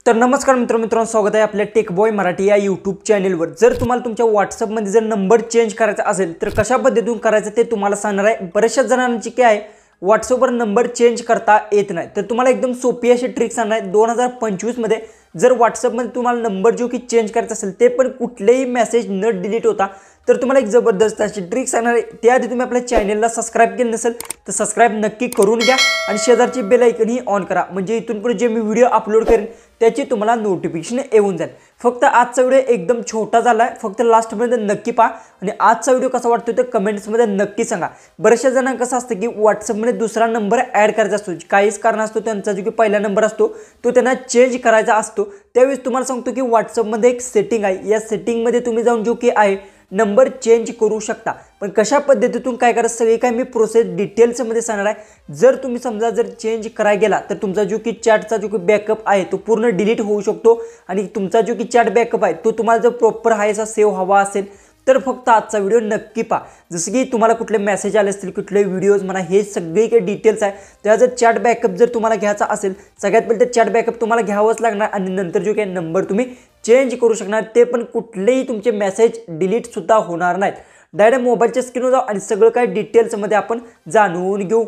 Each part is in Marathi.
तर नमस्कार मित्रांनो, स्वागत आहे आपल्या टेक बॉय मराठी या यूट्यूब चॅनलवर। जर तुम्हाला तुमच्या व्हॉट्सअपमध्ये जर नंबर चेंज करायचा असेल तर कशा पद्धतीने करायचं ते तुम्हाला सांगणार आहे। बऱ्याचशा जणांची काय आहे व्हॉट्सअपवर नंबर चेंज करता येत नाही, तर तुम्हाला एकदम सोपी अशी ट्रिक सांगणार आहे। 2025 मध्ये जर व्हॉट्सअपमध्ये तुम्हाला नंबर जो की चेंज करायचा असेल ते पण कुठलेही मेसेज न डिलीट होता तर तुम्हाला एक जबरदस्त अशी ट्रिक सांगणार आहे। त्याआधी तुम्ही आपल्या चॅनलला सबस्क्राइब केलं नसेल तर सबस्क्राइब नक्की करून घ्या आणि शेजारची बेल आयकन ही ऑन करा, म्हणजे इथून पुढे जे मी व्हिडिओ अपलोड करेन त्याची तुम्हाला नोटिफिकेशन येऊन जाईल। फक्त आजचा व्हिडिओ एकदम छोटा झाला आहे, फक्त लास्टपर्यंत नक्की पहा आणि आजचा व्हिडिओ कसा वाटतो ते कमेंट्समध्ये नक्की सांगा। बऱ्याचशा जणांना कसं असतं की व्हॉट्सअपमध्ये दुसरा नंबर ॲड करायचा असतो, काहीच कारण असतो त्यांचा जो की पहिला नंबर असतो तो त्यांना चेंज करायचा असतो। त्यावेळेस तुम्हाला सांगतो की व्हॉट्सअपमध्ये एक सेटिंग आहे, या सेटिंगमध्ये तुम्ही जाऊन जो की आहे नंबर चेंज करू शकता। पण कशा पद्धतीतून काय करायचं सगळे काय मी प्रोसेस डिटेल्समध्ये सांगणार आहे। जर तुम्ही समजा जर चेंज करायला गेला तर तुमचा जो की चॅटचा जो की बॅकअप आहे तो पूर्ण डिलीट होऊ शकतो आणि तुमचा जो की चॅट बॅकअप आहे तो तुम्हाला जर प्रॉपर आहे असा सेव्ह हवा असेल तर फक्त आजचा व्हिडिओ नक्की पहा। जसं की तुम्हाला कुठले मेसेज आले असतील, कुठले व्हिडिओज म्हणा, हे सगळे काही डिटेल्स आहे। त्या जर चॅट बॅकअप जर तुम्हाला घ्यायचा असेल सगळ्यात पहिले चॅट बॅकअप तुम्हाला घ्यावंच लागणार आणि नंतर जो काही नंबर तुम्ही चेंज करू शकणार, ते पण कुठलेही तुमचे मेसेज डिलीट सुद्धा होणार नाहीत। डायरेक्ट मोबाईलच्या स्क्रीनवर जाऊ आणि सगळं काही डिटेल्समध्ये आपण जाणून घेऊ।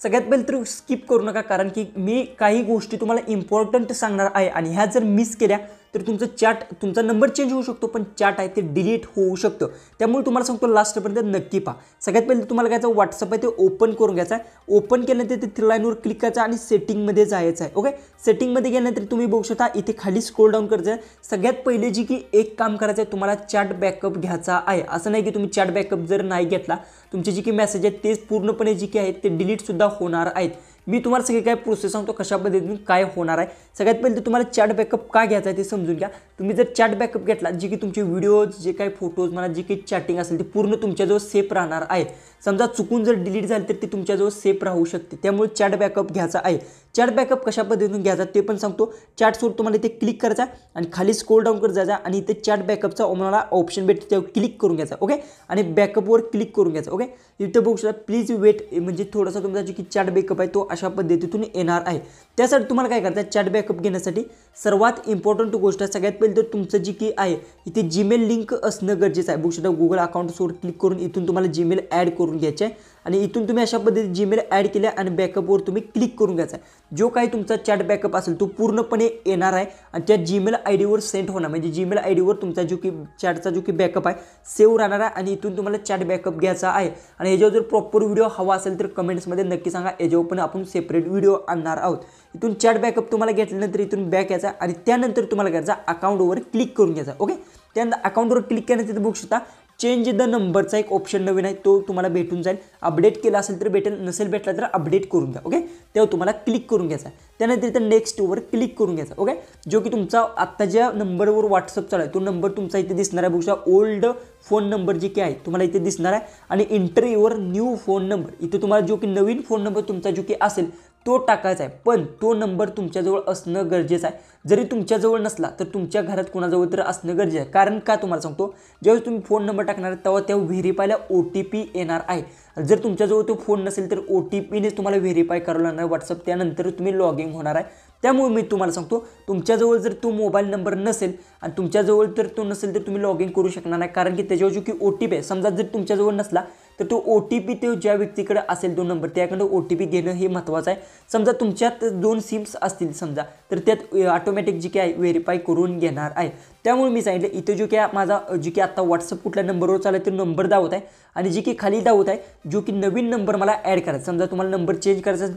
सगळ्यात पहिले तर स्किप करू नका, कारण की मी काही गोष्टी तुम्हाला इम्पॉर्टंट सांगणार आहे आणि ह्या जर मिस केल्या तर तुमचा नंबर चेंज होऊ शकतो पण चॅट आहे ते डिलीट होऊ शकतं। त्यामुळे तुम्हाला सांगतो लास्टपर्यंत नक्की पहा। सगळ्यात पहिले तुम्हाला काय व्हॉट्सअप आहे ते ओपन करून घ्यायचं आहे। ओपन केल्यानंतर ते थ्री लाईनवर क्लिक करायचं आणि सेटिंगमध्ये जायचं आहे। ओके, सेटिंगमध्ये गेल्यानंतर तुम्ही बघू शकता इथे खाली स्क्रोल डाऊन करायचं आहे। सगळ्यात पहिले जी की एक काम करायचं आहे, तुम्हाला चॅट बॅकअप घ्यायचा आहे। असं नाही की तुम्ही चॅट बॅकअप जर नाही घेतला तुमचे जे की मेसेज आहेत ते पूर्णपणे जे की आहेत ते डिलीट सुद्धा होणार आहेत। मी तुम्हाला सगळे काय प्रोसेस सांगतो कशा पद्धतीने काय होणार आहे। सगळ्यात पहिले तुम्हाला चॅट बॅकअप का घ्यायचा आहे ते समजून घ्या। तुम्ही जर चॅट बॅकअप घेतला जे की तुमचे व्हिडिओज जे काही फोटोज म्हणा जे काही चॅटिंग असेल ते पूर्ण तुमच्याजवळ सेफ राहणार आहे। समजा चुकून जर डिलीट झाली तर ती तुमच्याजवळ सेफ राहू शकते, त्यामुळे चॅट बॅकअप घ्यायचा आहे। चॅट बॅकअप कशा पद्धतीने घ्यायचा ते पण सांगतो। चॅट सोड तुम्हाला इथे क्लिक करायचा आणि खाली स्क्रोल डाऊन करत जायचा आणि इथे चॅट बॅकअपचा तुम्हाला ऑप्शन भेटतो त्यावर क्लिक करून घ्यायचा। ओके, आणि बॅकअपवर क्लिक करून घ्यायचं। ओके, इथे बघू शकता प्लीज वेट, म्हणजे थोडासा तुमचा जो की चॅट बॅकअप आहे तो अशा पद्धतीतून येणार आहे। त्यासाठी तुम्हाला काय करायचं, चॅट बॅकअप घेण्यासाठी सर्वात इम्पॉर्टंट गोष्ट सगळ्यात पहिले तर तुमचं जी की आहे इथे जीमेल लिंक असणं गरजेचं आहे। बघू शकता गुगल अकाउंटवर क्लिक करून इथून तुम्हाला जीमेल ॲड करून घ्यायचे आहे आणि इथून तुम्ही अशा पद्धतीने जीमेल ॲड केल्या आणि बॅकअपवर तुम्ही क्लिक करून घ्यायचा आहे। जो काही तुमचा चॅट बॅकअप असेल तो पूर्णपणे येणार आहे आणि त्या जीमेल आय डीवर सेंड होणार, म्हणजे जीमेल आय डीवर तुमचा जो की चॅटचा जो की बॅकअप आहे सेव्ह राहणार आहे आणि इथून तुम्हाला चॅट बॅकअप घ्यायचा आहे। आणि याच्यावर जर प्रॉपर व्हिडिओ हवा असेल तर कमेंट्समध्ये नक्की सांगा, याच्यावर पण आपण सेपरेट व्हिडिओ आणणार आहोत। इथून चॅट बॅकअप तुम्हाला घेतल्यानंतर इथून बॅक यायचा आणि त्यानंतर तुम्हाला घ्यायचा अकाउंटवर क्लिक करून घ्यायचा। ओके, त्यानंतर अकाउंटवर क्लिक केल्यानंतर बघू शकता चेंज द नंबरचा एक ऑप्शन नवीन आहे तो तुम्हाला भेटून जाईल। अपडेट केला असेल तर भेटेल, नसेल भेटला तर अपडेट करून घ्या। ओके, तेव्हा तुम्हाला क्लिक करून घ्यायचा, त्यानंतर इथं नेक्स्टवर क्लिक करून घ्यायचा। ओके, जो की तुमचा आत्ता ज्या नंबरवर व्हॉट्सअप चालू आहे तो नंबर तुमचा इथे दिसणार आहे। बघू शकता ओल्ड फोन नंबर जे की आहे तुम्हाला इथे दिसणार आहे आणि inter your new phone number, इथे तुम्हाला जो की नवीन फोन नंबर तुमचा जो की असेल तो टाकायचा आहे, पण तो नंबर तुमच्याजवळ असणं गरजेचं आहे। जरी तुमच्याजवळ नसला तर तुमच्या घरात कोणाजवळ तर असणं गरजेचं आहे। कारण का तुम्हाला सांगतो, ज्यावेळेस तुम्ही फोन नंबर टाकणार तेव्हा त्या व्हेरीफायला OTP येणार आहे। जर तुमच्याजवळ तो फोन नसेल तर OTPनेच तुम्हाला व्हेरीफाय करावं लागणार व्हॉट्सअप, त्यानंतर तुम्ही लॉग इन होणार आहे। त्यामुळे मी तुम्हाला सांगतो तुमच्याजवळ जर तो मोबाईल नंबर नसेल आणि तुमच्याजवळ तर तो नसेल तर तुम्ही लॉग इन करू शकणार नाही, कारण की त्याच्यावर जो की OTP आहे समजा जर तुमच्याजवळ नसला तर तो OTP तो ज्या व्यक्तीकडे असेल तो नंबर त्याकडे OTP घेणं हे महत्त्वाचं आहे। समजा तुमच्यात 2 सिम्स असतील समजा तर त्यात ऑटोमॅटिक जी काय व्हेरीफाय करून घेणार आहे। त्यामुळे मी सांगितलं इथे जो की माझा जी की आता व्हॉट्सअप कुठल्या नंबरवर चालू आहे तो नंबर दावत आहे आणि जी की खाली दावत आहे जो की नवीन नंबर मला ॲड करायचा। समजा तुम्हाला नंबर चेंज करायचा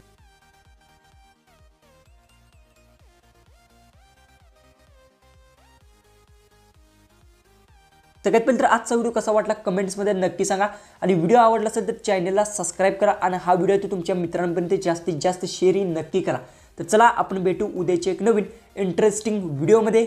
सगळ्यात पहिले तर आजचा व्हिडिओ कसा वाटला कमेंट्समध्ये नक्की सांगा आणि व्हिडिओ आवडला असेल तर चॅनलला सबस्क्राइब करा आणि हा व्हिडिओ तो तुमच्या मित्रांपर्यंत जास्तीत जास्त शेअर नक्की करा। तर चला आपण भेटू उद्याच्या एक नवीन इंटरेस्टिंग व्हिडिओमध्ये।